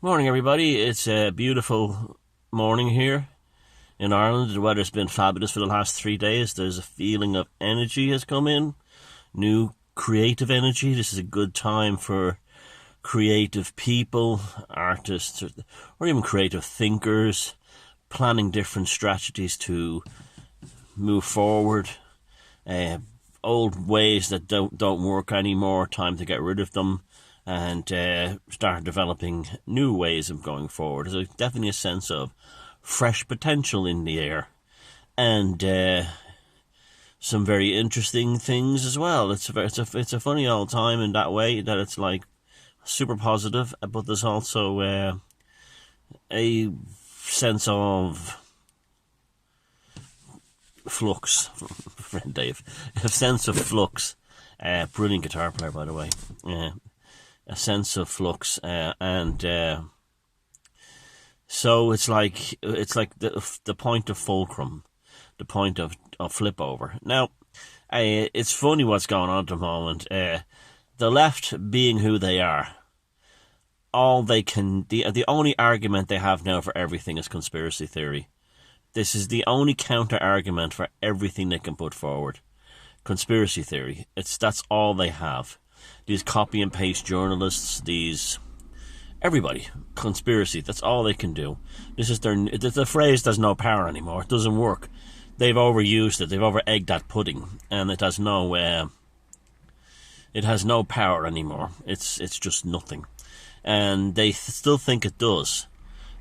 Morning, everybody. It's a beautiful morning here in Ireland. The weather's been fabulous for the last 3 days. There's a feeling of energy has come in, new creative energy. This is a good time for creative people, artists, or even creative thinkers, planning different strategies to move forward. Old ways that don't work anymore, time to get rid of them and start developing new ways of going forward. There's definitely a sense of fresh potential in the air, and some very interesting things as well. It's a funny old time in that way, that it's like super positive, but there's also a sense of flux. Friend Dave, a sense of flux. Brilliant guitar player, by the way. A sense of flux, and so it's like the point of fulcrum, the point of flip over. Now, it's funny what's going on at the moment. The left, being who they are, the only argument they have now for everything is conspiracy theory. This is the only counter argument for everything they can put forward. Conspiracy theory. That's all they have. These copy and paste journalists, everybody, conspiracy, that's all they can do. This is the phrase "there's no power anymore." It doesn't work. They've overused it. They've over-egged that pudding, and it has no power anymore. It's just nothing, and they still think it does.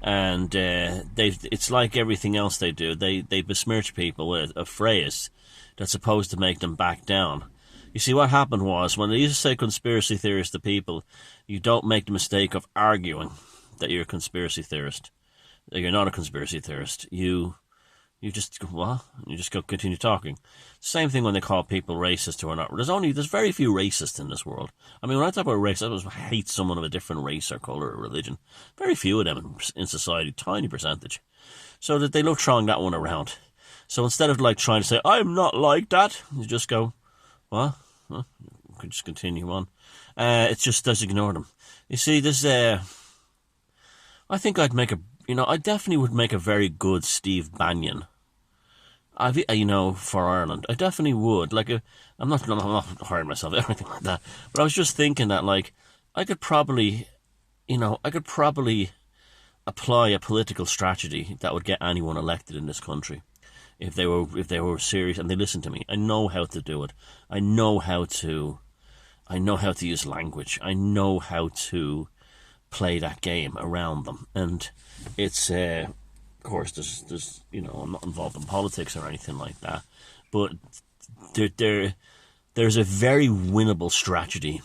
And it's like everything else they do. They besmirch people with a phrase that's supposed to make them back down. You see, what happened was, when they used to say conspiracy theorists to people, you don't make the mistake of arguing that you're a conspiracy theorist, that you're not a conspiracy theorist. You just go continue talking. Same thing when they call people racist or not. There's very few racists in this world. I mean, when I talk about race, I hate someone of a different race or colour or religion. Very few of them in society, tiny percentage. So that they love throwing that one around. So instead of trying to say, "I'm not like that," you just go, "What?" Well, you could just continue on. It's just ignore them. You see, I think I definitely would make a very good Steve Bannon. For Ireland, I definitely would. I'm not hiring myself or anything like that. But I was just thinking that, I could probably apply a political strategy that would get anyone elected in this country. If they were serious and they listened to me. I know how to do it. I know how to use language. I know how to play that game around them. And it's of course there's I'm not involved in politics or anything like that, but there's a very winnable strategy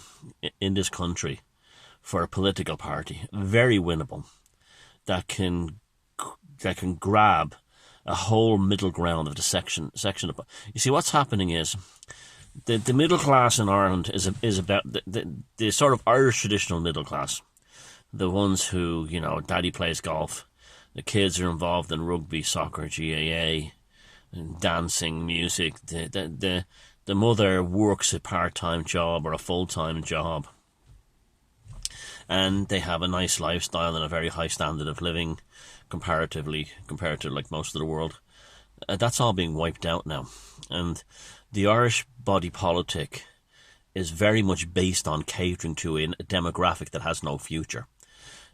in this country for a political party, very winnable, that can grab a whole middle ground of the section of. You see, what's happening is the middle class in Ireland is about the sort of Irish traditional middle class, the ones who daddy plays golf, the kids are involved in rugby, soccer, GAA, and dancing, music. The mother works a part-time job or a full-time job, and they have a nice lifestyle and a very high standard of living, compared to most of the world. That's all being wiped out now, and the Irish body politic is very much based on catering to a demographic that has no future.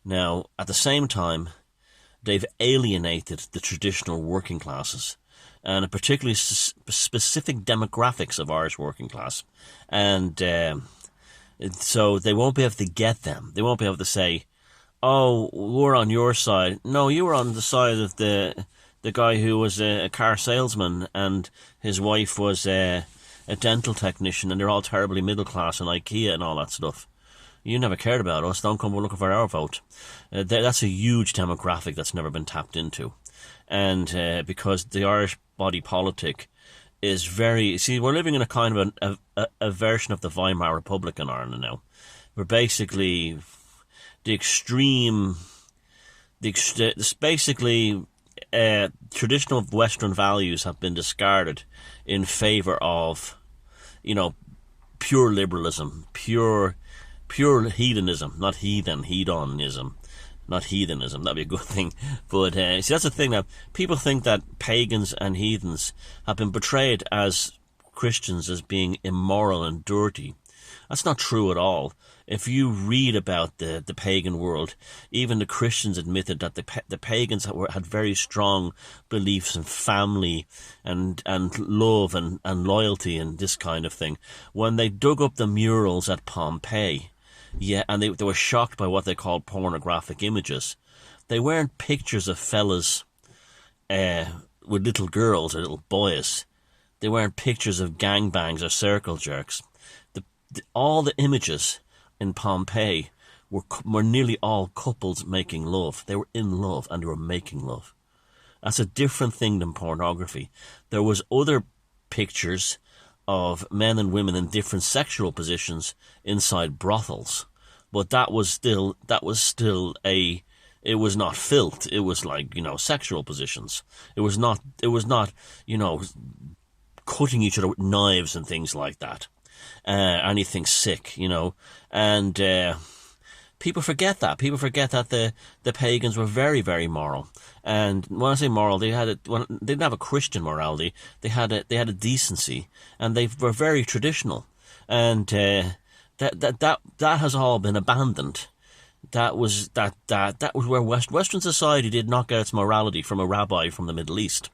Now, at the same time, they've alienated the traditional working classes, and a particularly specific demographics of Irish working class, and so they won't be able to get them. They won't be able to say, "Oh, we're on your side." No, you were on the side of the guy who was a car salesman and his wife was a dental technician, and they're all terribly middle class and IKEA and all that stuff. You never cared about us. Don't come looking for our vote. That's a huge demographic that's never been tapped into, and because the Irish body politic is very. See, we're living in a kind of a version of the Weimar Republic in Ireland now. We're basically traditional Western values have been discarded in favour of, pure liberalism, pure hedonism, not hedonism, not heathenism. That'd be a good thing. But see, that's the thing, that people think that pagans and heathens have been portrayed as Christians as being immoral and dirty. That's not true at all. If you read about the pagan world, even the Christians admitted that the pagans had very strong beliefs in family and love and loyalty and this kind of thing. When they dug up the murals at Pompeii, yeah, and they were shocked by what they called pornographic images. They weren't pictures of fellas with little girls or little boys. They weren't pictures of gangbangs or circle jerks. All the images in Pompeii were nearly all couples making love. They were in love and they were making love. That's a different thing than pornography. There was other pictures of men and women in different sexual positions inside brothels, but that was still it was not filth. It was like, sexual positions. It was not cutting each other with knives and things like that. Anything sick, and people forget that. People forget that the pagans were very, very moral. And when I say moral, they didn't have a Christian morality. They had a decency, and they were very traditional. And that has all been abandoned. That was where Western society did not get its morality from a rabbi from the Middle East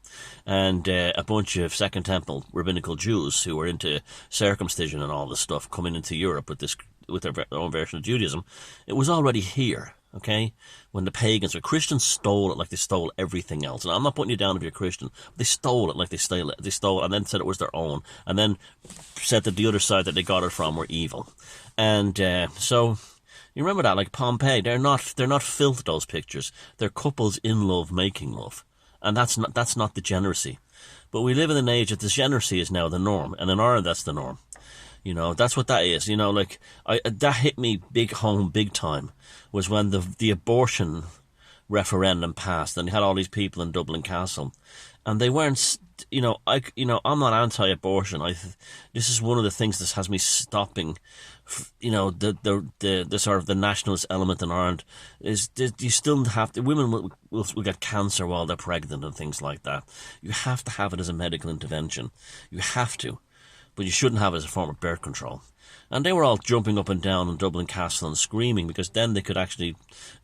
and a bunch of Second Temple rabbinical Jews who were into circumcision and all this stuff coming into Europe with their own version of Judaism. It was already here, okay? When the pagans or Christians stole it like they stole everything else. And I'm not putting you down if you're a Christian. They stole it like they stole it. They stole it and then said it was their own, and then said that the other side that they got it from were evil. And so you remember that, like Pompeii, they're not filth, those pictures. They're couples in love, making love. And that's not degeneracy. But we live in an age that degeneracy is now the norm. And in Ireland, that's the norm. That's what that is. That hit me big time, was when the abortion referendum passed and they had all these people in Dublin Castle. And they weren't, I'm not anti-abortion. This is one of the things that has me stopping, the sort of the nationalist element in Ireland is you still have to, women will get cancer while they're pregnant and things like that. You have to have it as a medical intervention. You have to, but you shouldn't have it as a form of birth control. And they were all jumping up and down in Dublin Castle and screaming, because then they could actually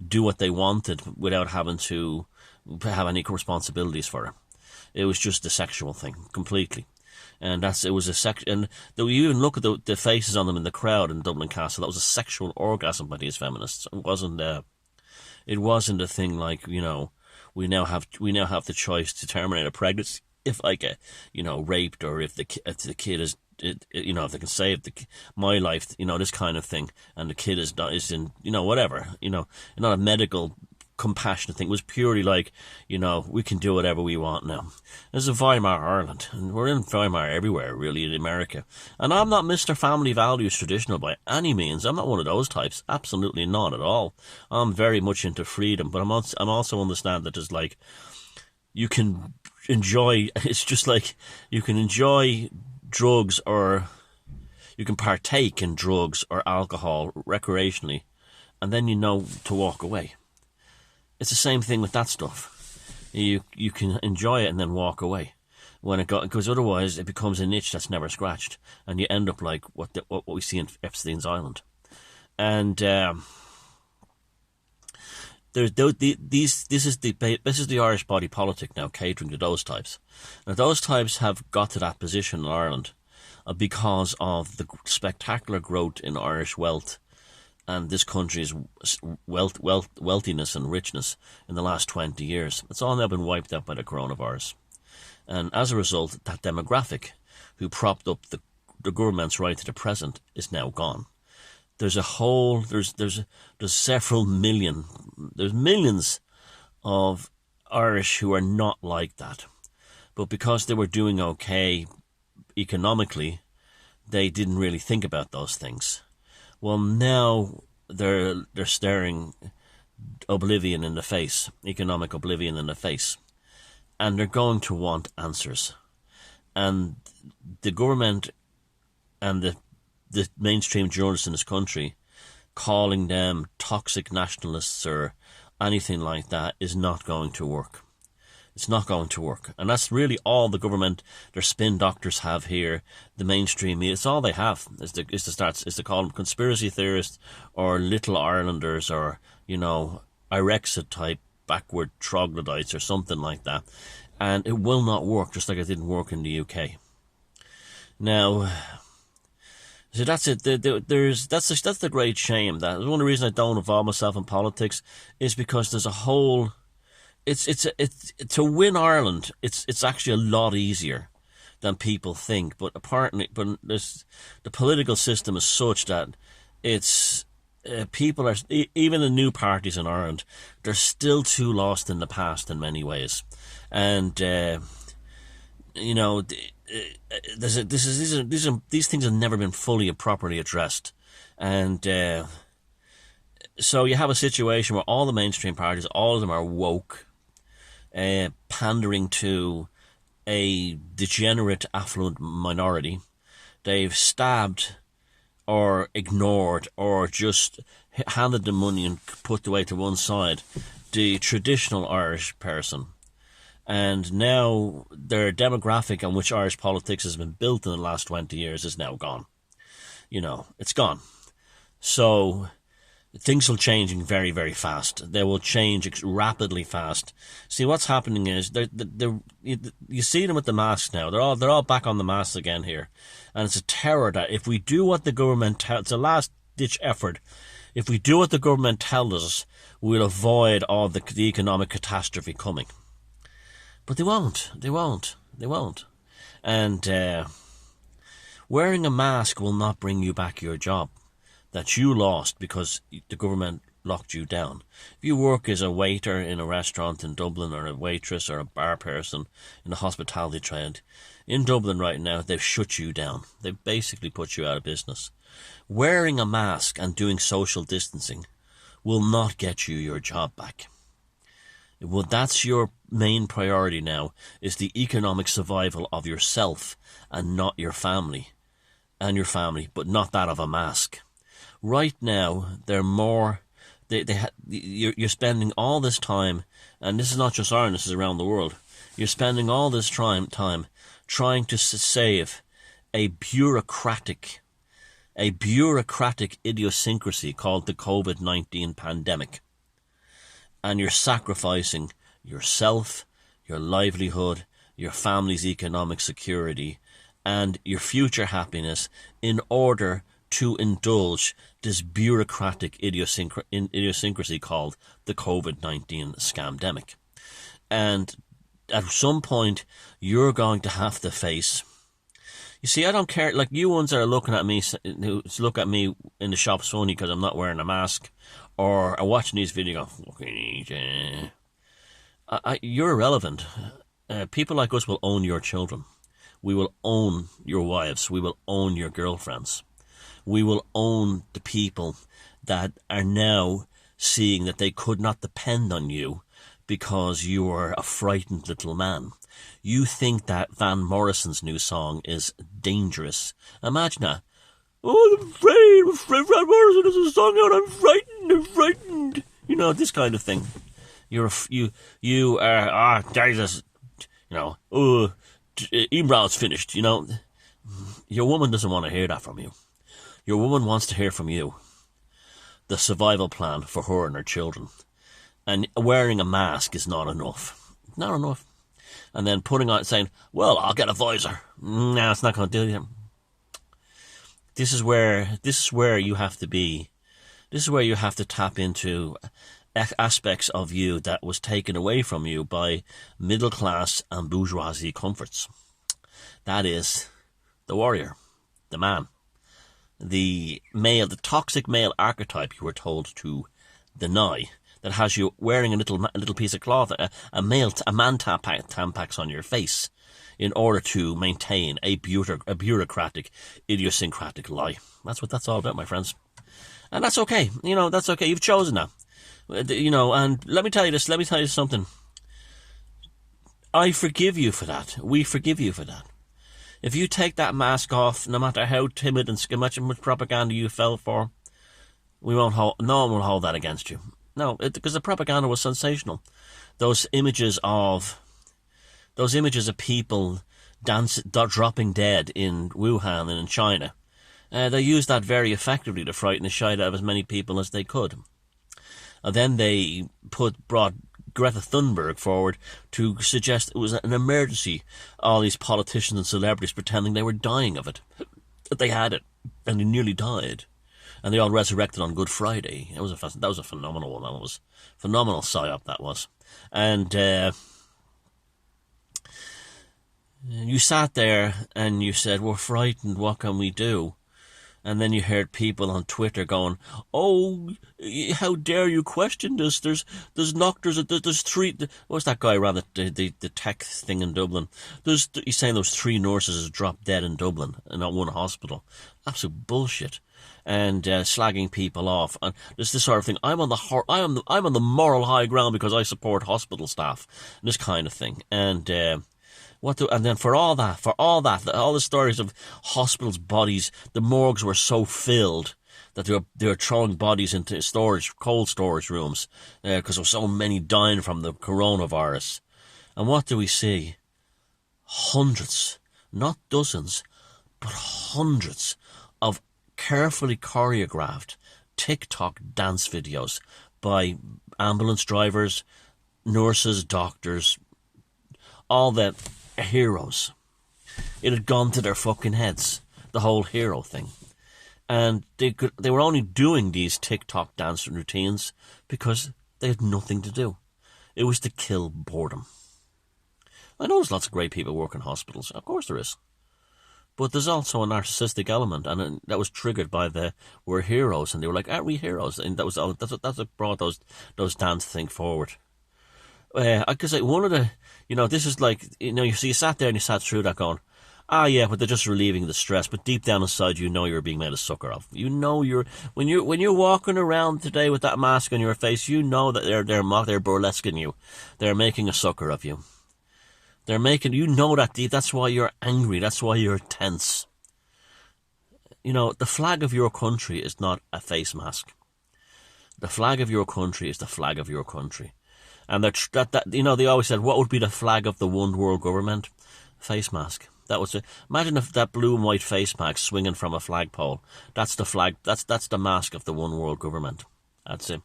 do what they wanted without having to have any responsibilities for it. It was just a sexual thing, completely. And you even look at the faces on them in the crowd in Dublin Castle. That was a sexual orgasm by these feminists. It wasn't a thing like, we now have the choice to terminate a pregnancy if I get, raped, or if the kid is, if they can save my life, this kind of thing, and the kid is in, whatever, not a medical compassionate thing. It was purely like, we can do whatever we want now. This is Weimar Ireland, and we're in Weimar everywhere, really, in America. And I'm not Mr. Family Values traditional by any means. I'm not one of those types. Absolutely not at all. I'm very much into freedom, but I'm also understand that there's like, you can enjoy, it's just like, you can enjoy drugs, or you can partake in drugs or alcohol recreationally, and then to walk away. It's the same thing with that stuff. You can enjoy it and then walk away, because otherwise it becomes a niche that's never scratched, and you end up like what we see in Epstein's Island. And this is the Irish body politic now, catering to those types. Now those types have got to that position in Ireland because of the spectacular growth in Irish wealth and this country's wealthiness and richness in the last 20 years. It's all now been wiped out by the coronavirus. And as a result, that demographic who propped up the government's right to the present is now gone. There's several million, there's millions of Irish who are not like that. But because they were doing okay economically, they didn't really think about those things. Well, now they're staring oblivion in the face, economic oblivion in the face, and they're going to want answers. And the government and the mainstream journalists in this country calling them toxic nationalists or anything like that is not going to work. It's not going to work. And that's really all the government, their spin doctors have here, the mainstream media. It's all they have, is to call them conspiracy theorists or little Irelanders or, you know, Irexit type backward troglodytes or something like that. And it will not work, just like it didn't work in the UK. Now, so that's it. That's the great shame. That one of the reasons I don't involve myself in politics is because there's a whole. It's to win Ireland. It's actually a lot easier than people think. But apparently, the political system is such that it's people are, even the new parties in Ireland, they're still too lost in the past in many ways, and you know. These things have never been fully and properly addressed, and so you have a situation where all the mainstream parties, all of them are woke, pandering to a degenerate, affluent minority. They've stabbed or ignored or just handed the money and put away to one side the traditional Irish person. And now their demographic on which Irish politics has been built in the last 20 years is now gone. You know, it's gone. So things will change very, very fast. They will change rapidly fast. See, what's happening is you see them with the masks now. They're all back on the masks again here, and it's a terror that if we do what the government tells, it's a last ditch effort. If we do what the government tells us, we'll avoid all the economic catastrophe coming. But they won't. And wearing a mask will not bring you back your job that you lost because the government locked you down. If you work as a waiter in a restaurant in Dublin, or a waitress or a bar person in the hospitality trade, in Dublin right now, they've shut you down. They've basically put you out of business. Wearing a mask and doing social distancing will not get you your job back. Well, that's your main priority now, is the economic survival of yourself and not your family, but not that of a mask. Right now, you're spending all this time, and this is not just Ireland, this is around the world. You're spending all this time trying to save a bureaucratic idiosyncrasy called the COVID-19 pandemic. And you're sacrificing yourself, your livelihood, your family's economic security, and your future happiness in order to indulge this bureaucratic idiosyncrasy called the COVID-19 scamdemic. And at some point, you're going to have to face... You see, I don't care, like you ones that are looking at me, who look at me in the shops funny because I'm not wearing a mask, or are watching these videos go, you're irrelevant. People like us will own your children. We will own your wives. We will own your girlfriends. We will own the people that are now seeing that they could not depend on you because you are a frightened little man. You think that Van Morrison's new song is dangerous. Imagine that. Oh, I'm afraid Van Morrison has a song out, I'm frightened. You know, this kind of thing. Jesus, you know, Imran's finished, you know. Your woman doesn't want to hear that from you. Your woman wants to hear from you the survival plan for her and her children. And wearing a mask is not enough. Not enough. And then putting on, saying, well, I'll get a visor. No, it's not going to do it. This is where you have to be. This is where you have to tap into aspects of you that was taken away from you by middle class and bourgeoisie comforts. That is the warrior, the man, the male, the toxic male archetype you were told to deny, that has you wearing a little piece of cloth, a man tampax on your face in order to maintain a bureaucratic, idiosyncratic lie. That's what that's all about, my friends. And that's okay. You know, that's okay. You've chosen that. You know, and let me tell you something. I forgive you for that. We forgive you for that. If you take that mask off, no matter how timid and much propaganda you fell for, no one will hold that against you. No, because the propaganda was sensational. Those images of people dropping dead in Wuhan and in China, they used that very effectively to frighten the shite out of as many people as they could. And then they brought Greta Thunberg forward to suggest it was an emergency. All these politicians and celebrities pretending they were dying of it, that they had it, and they nearly died, and they all resurrected on Good Friday. That was a phenomenal one. That was a phenomenal psyop. That was, and you sat there and you said, "We're frightened. What can we do?" And then you heard people on Twitter going, "Oh, how dare you question this? There's three." What's that guy around the tech thing in Dublin? He's saying those 3 nurses have dropped dead in Dublin in that one hospital. Absolute bullshit. And slagging people off, and there's this sort of thing. I'm on the moral high ground because I support hospital staff, and this kind of thing. And and then for all the stories of hospitals' bodies, the morgues were so filled that they were throwing bodies into cold storage rooms, because there were so many dying from the coronavirus. And what do we see? Hundreds, not dozens, but hundreds of carefully choreographed TikTok dance videos by ambulance drivers, nurses, doctors, all the heroes. It had gone to their fucking heads, the whole hero thing. And they were only doing these TikTok dance routines because they had nothing to do. It was to kill boredom. I know there's lots of great people work in hospitals. Of course there is. But there's also a narcissistic element, and that was triggered by we're heroes, and they were like, "Aren't we heroes?" And that's what brought those dance thing forward. Because one of the, this is like, you sat there and you sat through that going, yeah, but they're just relieving the stress. But deep down inside, you're being made a sucker of. When you're walking around today with that mask on your face, you know that they're burlesquing you. They're making a sucker of you. They're making, that deep. That's why you're angry. That's why you're tense. The flag of your country is not a face mask. The flag of your country is the flag of your country. And they always said, what would be the flag of the one world government? Face mask. That was it. Imagine if that blue and white face mask swinging from a flagpole. That's the flag. That's the mask of the one world government. That's it.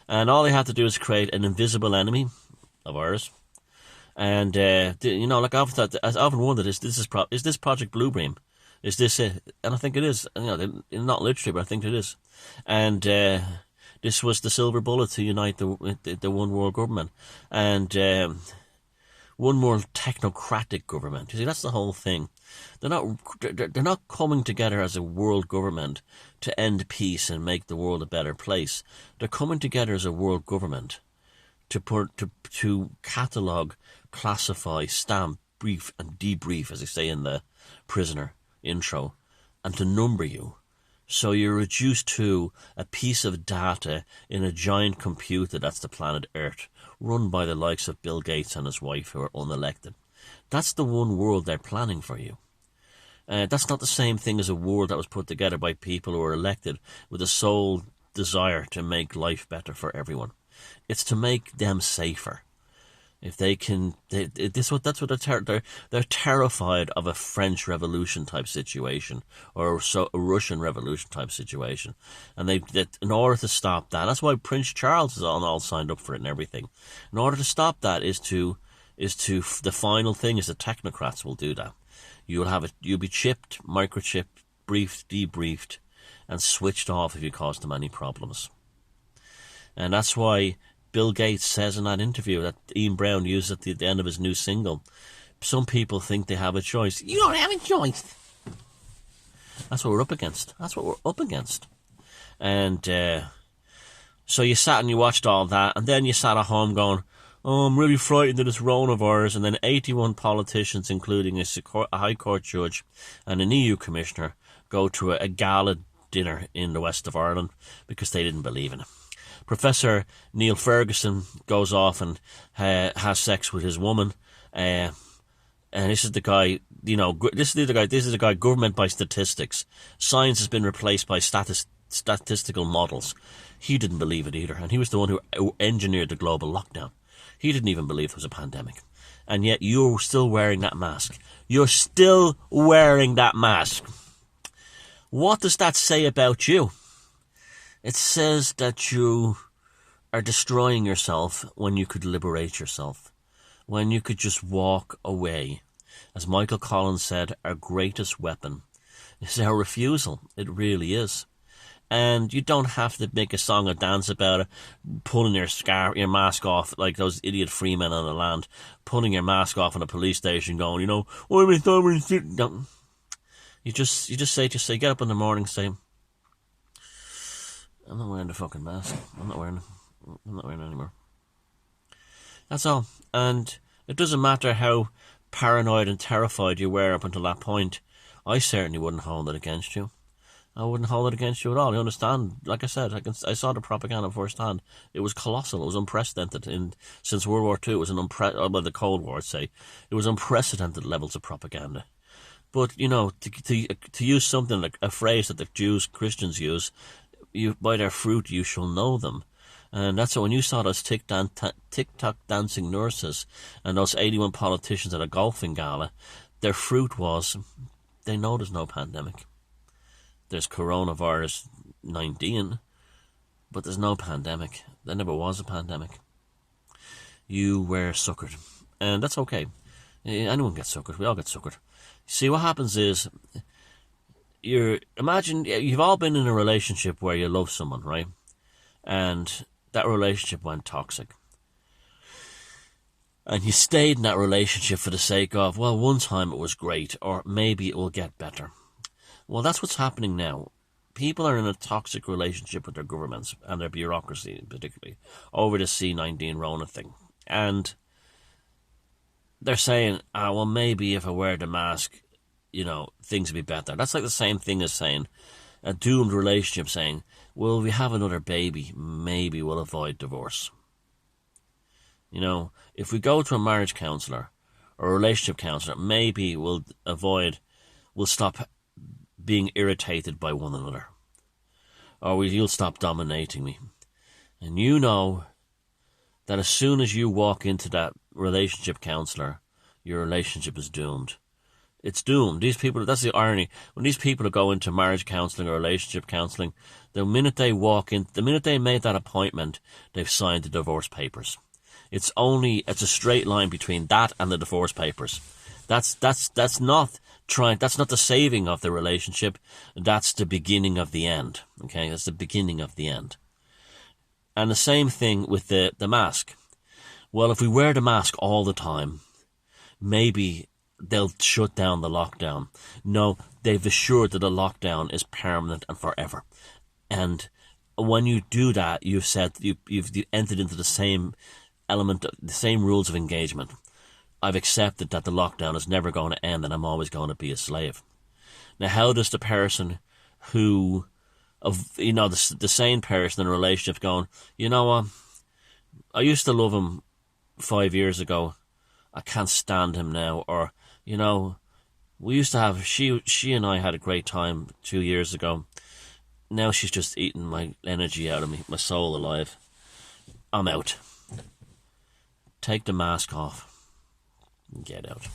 And all they had to do is create an invisible enemy of ours. And like I've often wondered, is this Project Bluebeam? Is this it? And I think it is. Not literally, but I think it is. And this was the silver bullet to unite the one world government, and one more technocratic government. You see, that's the whole thing. They're not coming together as a world government to end peace and make the world a better place. They're coming together as a world government to catalogue, classify, stamp, brief and debrief, as they say in the Prisoner intro, and to number you. So you're reduced to a piece of data in a giant computer that's the planet Earth, run by the likes of Bill Gates and his wife, who are unelected. That's the one world they're planning for you. That's not the same thing as a world that was put together by people who are elected with a sole desire to make life better for everyone. It's to make them safer. If they can, that's what they're terrified of a French Revolution type situation, or a Russian Revolution type situation, and in order to stop that, that's why Prince Charles is all signed up for it and everything. In order to stop that the final thing is the technocrats will do that. You'll be chipped, microchipped, briefed, debriefed, and switched off if you cause them any problems. And that's why Bill Gates says in that interview that Ian Brown used at the end of his new single, some people think they have a choice. You don't have a choice. That's what we're up against. And so you sat and you watched all that, and then you sat at home going, "Oh, I'm really frightened of this coronavirus." And then 81 politicians, including a High Court judge and an EU commissioner, go to a gala dinner in the west of Ireland because they didn't believe in it. Professor Neil Ferguson goes off and has sex with his woman, and this is the guy. This is the guy. Government by statistics. Science has been replaced by statistical models. He didn't believe it either, and he was the one who engineered the global lockdown. He didn't even believe there was a pandemic. And yet you're still wearing that mask. You're still wearing that mask. What does that say about you? It says that you are destroying yourself when you could liberate yourself, when you could just walk away. As Michael Collins said, our greatest weapon is our refusal. It really is. And you don't have to make a song or dance about it, pulling your mask off like those idiot free men on the land, pulling your mask off in a police station going, you know, what am I doing? No. You just say, get up in the morning, say, I'm not wearing the fucking mask. I'm not wearing it anymore. That's all. And it doesn't matter how paranoid and terrified you were up until that point. I certainly wouldn't hold it against you. I wouldn't hold it against you at all. You understand? Like I said, I saw the propaganda firsthand. It was colossal. It was unprecedented. Since World War II, it was the Cold War, I'd say. It was unprecedented levels of propaganda. But, you know, to use something like a phrase that the Jews, Christians use, by their fruit you shall know them. And that's when you saw those TikTok dancing nurses and those 81 politicians at a golfing gala, their fruit was, they know there's no pandemic. There's coronavirus 19, but there's no pandemic. There never was a pandemic. You were suckered. And that's okay. Anyone gets suckered. We all get suckered. See, what happens is, imagine you've all been in a relationship where you love someone, right? And that relationship went toxic. And you stayed in that relationship for the sake of, well, one time it was great, or maybe it will get better. Well, that's what's happening now. People are in a toxic relationship with their governments and their bureaucracy, particularly, over the C-19 Rona thing. And they're saying, well, maybe if I wear the mask, you know, things will be better. That's like the same thing as saying, a doomed relationship saying, well, if we have another baby, maybe we'll avoid divorce. You know, if we go to a marriage counsellor or a relationship counsellor, maybe we'll stop being irritated by one another. Or you'll stop dominating me. And you know that as soon as you walk into that relationship counsellor, your relationship is doomed. It's doomed. These people, that's the irony. When these people go into marriage counselling or relationship counselling, the minute they made that appointment, they've signed the divorce papers. It's a straight line between that and the divorce papers. That's not the saving of the relationship. That's the beginning of the end. Okay, that's the beginning of the end. And the same thing with the mask. Well, if we wear the mask all the time, maybe they'll shut down the lockdown. No, they've assured that the lockdown is permanent and forever. And when you do that, you've said you've entered into the same element, the same rules of engagement. I've accepted that the lockdown is never going to end and I'm always going to be a slave. Now, how does the person who, the sane person in a relationship going, you know what, I used to love him 5 years ago, I can't stand him now, or, you know, we used to have, she and I had a great time 2 years ago, now she's just eating my energy out of me, my soul alive. I'm out. Take the mask off. Get out.